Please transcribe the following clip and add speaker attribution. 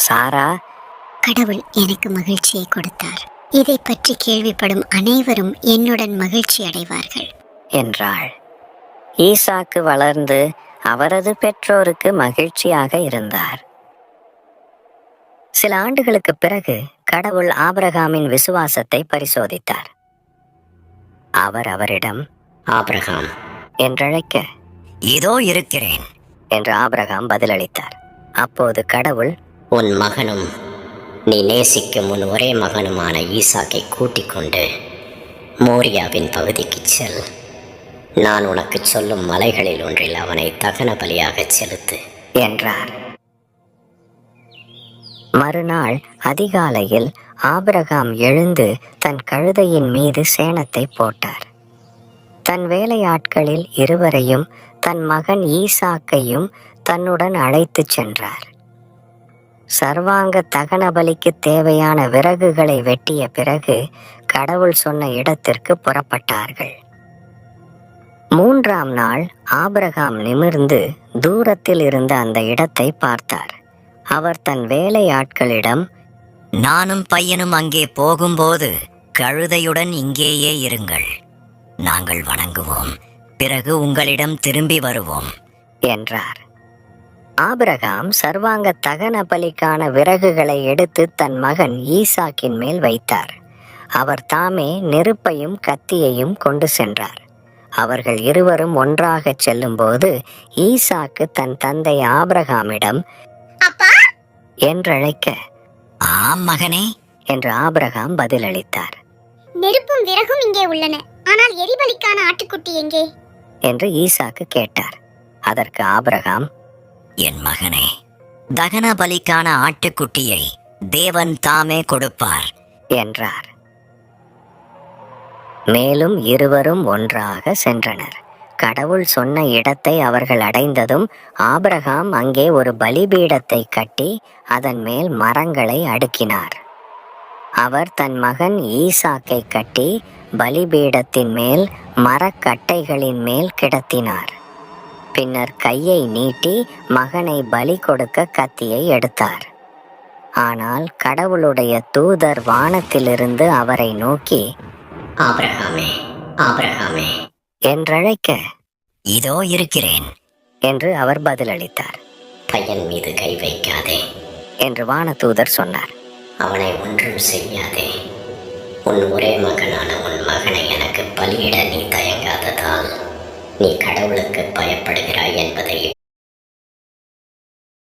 Speaker 1: சாரா,
Speaker 2: கடவுள் எனக்கு மகிழ்ச்சியை கொடுத்தார். இதை பற்றி கேள்விப்படும் அனைவரும் என்னுடன் மகிழ்ச்சி அடைவார்கள்
Speaker 1: என்றாள். ஈசாக்கு வளர்ந்து அவரது பெற்றோருக்கு மகிழ்ச்சியாக இருந்தார். சில ஆண்டுகளுக்கு பிறகு கடவுள் ஆபிரகாமின் விசுவாசத்தை பரிசோதித்தார். அவர் அவரிடம்
Speaker 3: ஆபிரகாம்
Speaker 1: என்றழைக்க,
Speaker 3: இதோ இருக்கிறேன்
Speaker 1: என்று ஆபிரகாம் பதிலளித்தார். அப்போது கடவுள்,
Speaker 3: உன் மகனும் நீ நேசிக்கும் உன் ஒரே மகனுமான ஈசாக்கை கூட்டிக் கொண்டு மோரியாவின் பகுதிக்கு செல். நான் உனக்கு சொல்லும் மலைகளில் ஒன்றில் அவனை தகன பலியாக செலுத்து
Speaker 1: என்றார். மறுநாள் அதிகாலையில் ஆபிரகாம் எழுந்து தன் கழுதையின் மீது சேணத்தை போட்டார். தன் வேலையாட்களில் இருவரையும் தன் மகன் ஈசாக்கையும் தன்னுடன் அழைத்துச் சென்றார். சர்வாங்க தகன பலிக்கு தேவையான விறகுகளை வெட்டிய பிறகு கடவுள் சொன்ன இடத்திற்கு புறப்பட்டார்கள். 3ஆம் நாள் ஆபிரகாம் நிமிர்ந்து தூரத்தில் இருந்த அந்த இடத்தை பார்த்தார். அவர் தன் வேலையாட்களிடம்,
Speaker 3: நானும் பையனும் அங்கே போகும்போது கழுதையுடன் இங்கேயே இருங்கள். நாங்கள் வணங்குவோம், பிறகு உங்களிடம் திரும்பி வருவோம்
Speaker 1: என்றார். ஆபிரகாம் சர்வாங்க தகன பலிக்கான விறகுகளை எடுத்து தன் மகன் ஈசாக்கின் மேல் வைத்தார். அவர் தாமே நெருப்பையும் கத்தியையும் கொண்டு சென்றார். அவர்கள் இருவரும் ஒன்றாக செல்லும்போது ஈசாக்கு தன் தந்தை ஆபிரகாமிடம்
Speaker 2: அப்பா
Speaker 1: என்றழைக்க,
Speaker 3: ஆம் மகனே
Speaker 1: என்று ஆபிரகாம் பதிலளித்தார்.
Speaker 2: நெருப்பும் விறகும் இங்கே உள்ளன, ஆனால் எரிபலிக்கான ஆட்டுக்குட்டி எங்கே
Speaker 1: என்று ஈசாக்கு கேட்டார். அதற்கு ஆபிரகாம்,
Speaker 3: என் மகனே, தகன பலிக்கான ஆட்டுக்குட்டியை தேவன் தாமே கொடுப்பார்
Speaker 1: என்றார். மேலும் இருவரும் ஒன்றாக சென்றனர். கடவுள் சொன்ன இடத்தை அவர்கள் அடைந்ததும் ஆபிரகாம் அங்கே ஒரு பலிபீடத்தை கட்டி அதன் மேல் மரங்களை அடுக்கினார். அவர் தன் மகன் ஈசாக்கை கட்டி பலிபீடத்தின் மேல் மரக்கட்டைகளின் மேல் கிடத்தினார். பின்னர் கையை நீட்டி மகனை பலி கொடுக்க கத்தியை எடுத்தார். ஆனால் கடவுளுடைய தூதர் வானத்திலிருந்து அவரை நோக்கி,
Speaker 3: ஆபிரகாமே, ஆபிரகாமே
Speaker 1: என்றழைக்க,
Speaker 3: இதோ இருக்கிறேன்
Speaker 1: என்று அவர் பதிலளித்தார்.
Speaker 3: பையன் மீது கை வைக்காதே
Speaker 1: என்று வானதூதர் சொன்னார்.
Speaker 3: அவனை ஒன்றும் செய்யாதே. உன் ஒரே மகனான உன் மகனை எனக்கு பலியிட நீ தயங்காததால் நீ கடவுளுக்கு பயப்படுகிறாய் என்பதை